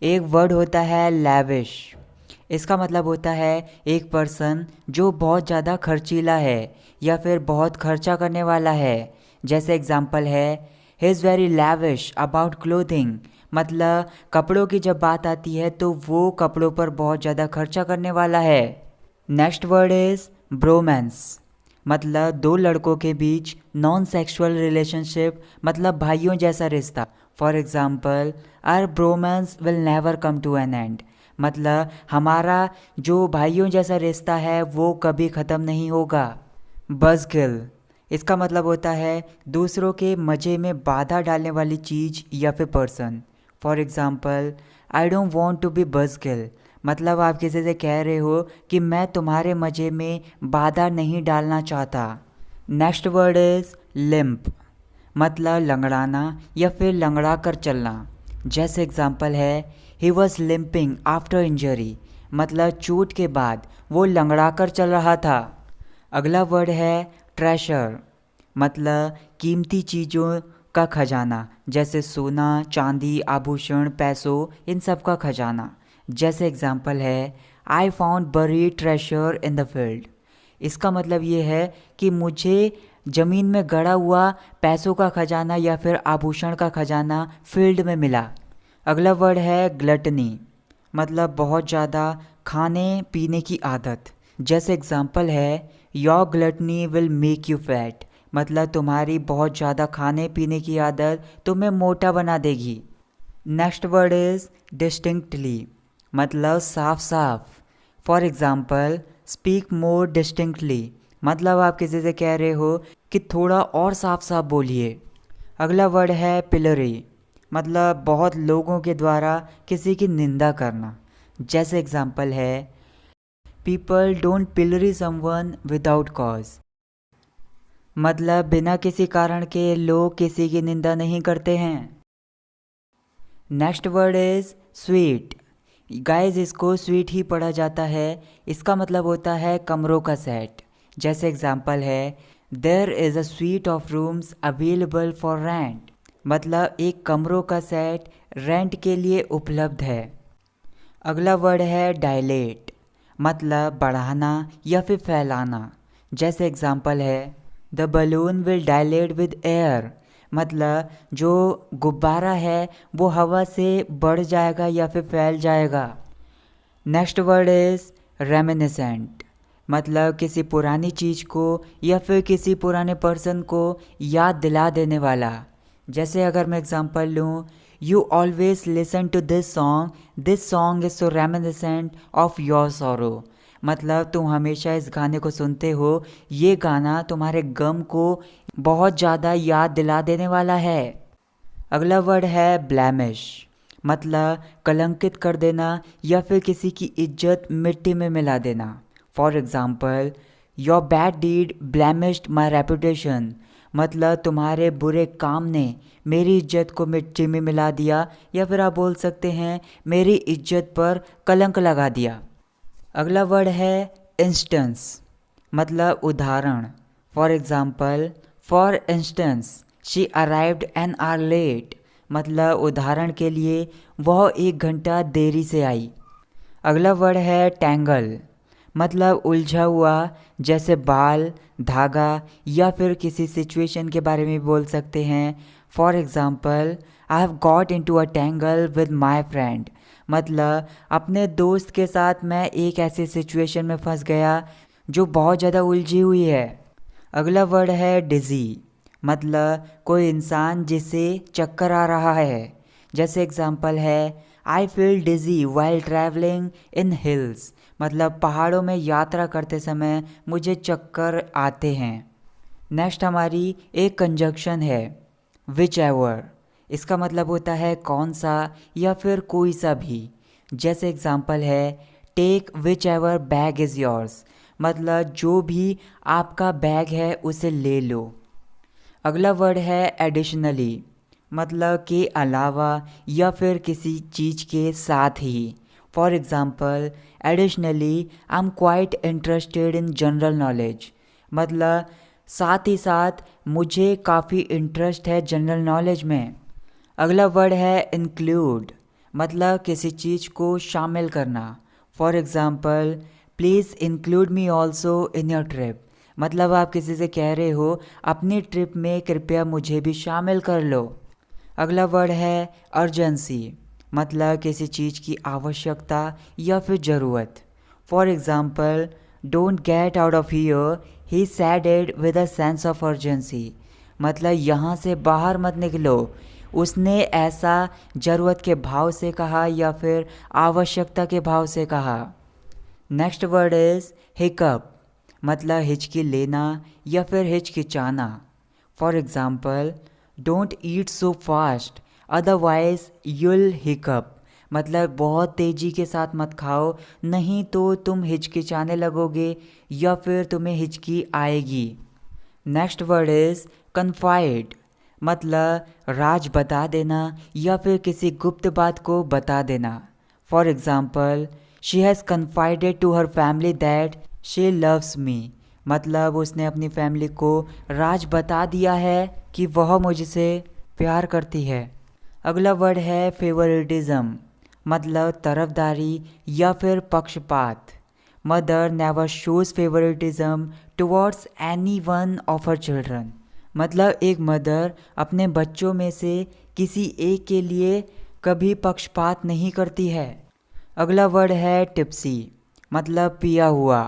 एक वर्ड होता है लैविश। इसका मतलब होता है एक पर्सन जो बहुत ज़्यादा खर्चीला है या फिर बहुत खर्चा करने वाला है। जैसे एग्जांपल है he is very lavish about clothing. मतलब कपड़ों की जब बात आती है तो वो कपड़ों पर बहुत ज़्यादा खर्चा करने वाला है। Next word is Bowman's. मतलब दो लड़कों के बीच नॉन सेक्सुअल रिलेशनशिप, मतलब भाइयों जैसा रिश्ता। For example are bromance will never come to an end. मतलब हमारा जो भाइयों जैसा रिश्ता है वो कभी ख़त्म नहीं होगा। बज़किल। इसका मतलब होता है दूसरों के मज़े में बाधा डालने वाली चीज़ या फिर person. For example I don't want to be buzzkill. मतलब आप किसी से कह रहे हो कि मैं तुम्हारे मज़े में बाधा नहीं डालना चाहता। Next word is limp. मतलब लंगड़ाना या फिर लंगड़ा कर चलना। जैसे एग्जांपल है he was limping after injury. मतलब चोट के बाद वो लंगड़ा कर चल रहा था। अगला वर्ड है ट्रेशर। मतलब कीमती चीज़ों का खजाना, जैसे सोना, चांदी, आभूषण, पैसों, इन सब का खजाना। जैसे एग्जांपल है आई फाउंड बरी ट्रेशर इन द फील्ड। इसका मतलब ये है कि मुझे ज़मीन में गड़ा हुआ पैसों का खजाना या फिर आभूषण का खजाना फील्ड में मिला। अगला वर्ड है ग्लटनी। मतलब बहुत ज़्यादा खाने पीने की आदत। जैसे एग्जांपल है your gluttony will make you fat. मतलब तुम्हारी बहुत ज़्यादा खाने पीने की आदत तुम्हें मोटा बना देगी। Next word is distinctly. मतलब साफ साफ। For example speak more distinctly. मतलब आप किसी से कह रहे हो कि थोड़ा और साफ साफ बोलिए। अगला वर्ड है पिलरी। मतलब बहुत लोगों के द्वारा किसी की निंदा करना। जैसे एग्जांपल है people don't pillory someone without cause. मतलब बिना किसी कारण के लोग किसी की निंदा नहीं करते हैं। Next word is sweet. Guys इसको स्वीट ही पढ़ा जाता है। इसका मतलब होता है कमरों का सेट। जैसे एग्जांपल है there is a suite of rooms available for rent. मतलब एक कमरों का सेट रेंट के लिए उपलब्ध है। अगला वर्ड है डायलेट। मतलब बढ़ाना या फिर फैलाना। जैसे एग्जांपल है the balloon will dilate with air. मतलब जो गुब्बारा है वो हवा से बढ़ जाएगा या फिर फैल जाएगा। Next word is reminiscent. मतलब किसी पुरानी चीज़ को या फिर किसी पुराने पर्सन को याद दिला देने वाला। जैसे अगर मैं एग्जांपल लूँ you always listen to this song is so reminiscent of your sorrow. मतलब तुम हमेशा इस गाने को सुनते हो, ये गाना तुम्हारे गम को बहुत ज़्यादा याद दिला देने वाला है। अगला वर्ड है ब्लैमिश। मतलब कलंकित कर देना या फिर किसी की इज्जत मिट्टी में मिला देना। For example your bad deed blemished my reputation. मतलब तुम्हारे बुरे काम ने मेरी इज्जत को मिट्टी में मिला दिया या फिर आप बोल सकते हैं मेरी इज्जत पर कलंक लगा दिया। अगला वर्ड है इंस्टेंस। मतलब उदाहरण। For instance she arrived an hour late. मतलब उदाहरण के लिए वह 1 घंटा देरी से आई। अगला वर्ड है टैंगल। मतलब उलझा हुआ, जैसे बाल, धागा या फिर किसी सिचुएशन के बारे में बोल सकते हैं। For example I have got into a tangle with my friend. मतलब अपने दोस्त के साथ मैं एक ऐसी सिचुएशन में फंस गया जो बहुत ज़्यादा उलझी हुई है। अगला वर्ड है डिज़ी। मतलब कोई इंसान जिसे चक्कर आ रहा है। जैसे एग्जांपल है I feel digi while travelling in hills. मतलब पहाड़ों में यात्रा करते समय मुझे चक्कर आते हैं। नेक्स्ट हमारी एक कंजक्शन है विच एवर। इसका मतलब होता है कौन सा या फिर कोई सा भी। जैसे एग्जांपल है take whichever bag is yours. मतलब जो भी आपका बैग है उसे ले लो। अगला वर्ड है एडिशनली। मतलब के अलावा या फिर किसी चीज़ के साथ ही। For example additionally I am quite interested in general knowledge. मतलब साथ ही साथ मुझे काफ़ी इंटरेस्ट है जनरल नॉलेज में। अगला वर्ड है इंक्लूड। मतलब किसी चीज़ को शामिल करना। For example, please include me also in your trip. मतलब आप किसी से कह रहे हो अपनी ट्रिप में कृपया मुझे भी शामिल कर लो। अगला वर्ड है अर्जेंसी। मतलब किसी चीज़ की आवश्यकता या फिर ज़रूरत। For example, don't get out of here, he sad it with a sense of urgency. मतलब यहाँ से बाहर मत निकलो। उसने ऐसा ज़रूरत के भाव से कहा या फिर आवश्यकता के भाव से कहा। Next word is hiccup. मतलब हिचकी लेना या फिर हिचकिचाना। For example, don't eat so fast otherwise you'll hiccup. मतलब बहुत तेज़ी के साथ मत खाओ, नहीं तो तुम हिचकिचाने लगोगे या फिर तुम्हें हिचकी आएगी। Next word is confide. मतलब राज बता देना या फिर किसी गुप्त बात को बता देना। For example, she has confided to her family that she loves me. मतलब उसने अपनी फैमिली को राज बता दिया है कि वह मुझसे प्यार करती है। अगला वर्ड है फेवरेटिज्म। मतलब तरफदारी या फिर पक्षपात। Mother never shows favouritism towards any one of her children. मतलब एक मदर अपने बच्चों में से किसी एक के लिए कभी पक्षपात नहीं करती है। अगला वर्ड है टिप्सी। मतलब पिया हुआ।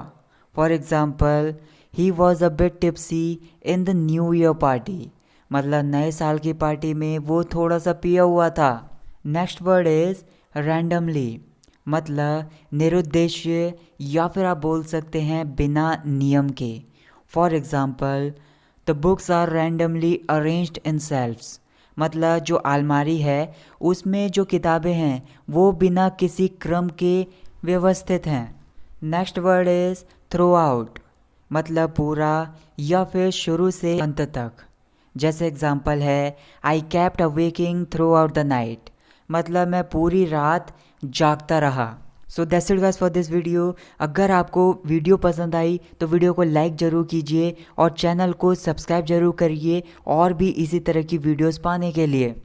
For example, he was a bit tipsy in the new year party. मतलब नए साल की पार्टी में वो थोड़ा सा पिया हुआ था। Next word is randomly. मतलब निरुद्देश्य या फिर आप बोल सकते हैं बिना नियम के। For example, the books are randomly arranged in shelves. मतलब जो अलमारी है उसमें जो किताबें हैं वो बिना किसी क्रम के व्यवस्थित हैं। Next word is through out. मतलब पूरा या फिर शुरू से अंत तक। जैसे एग्जांपल है, I kept awaking through out the night. मतलब मैं पूरी रात जागता रहा। So that's it guys for this video. अगर आपको वीडियो पसंद आई तो वीडियो को लाइक ज़रूर कीजिए और चैनल को सब्सक्राइब ज़रूर करिए और भी इसी तरह की वीडियोस पाने के लिए।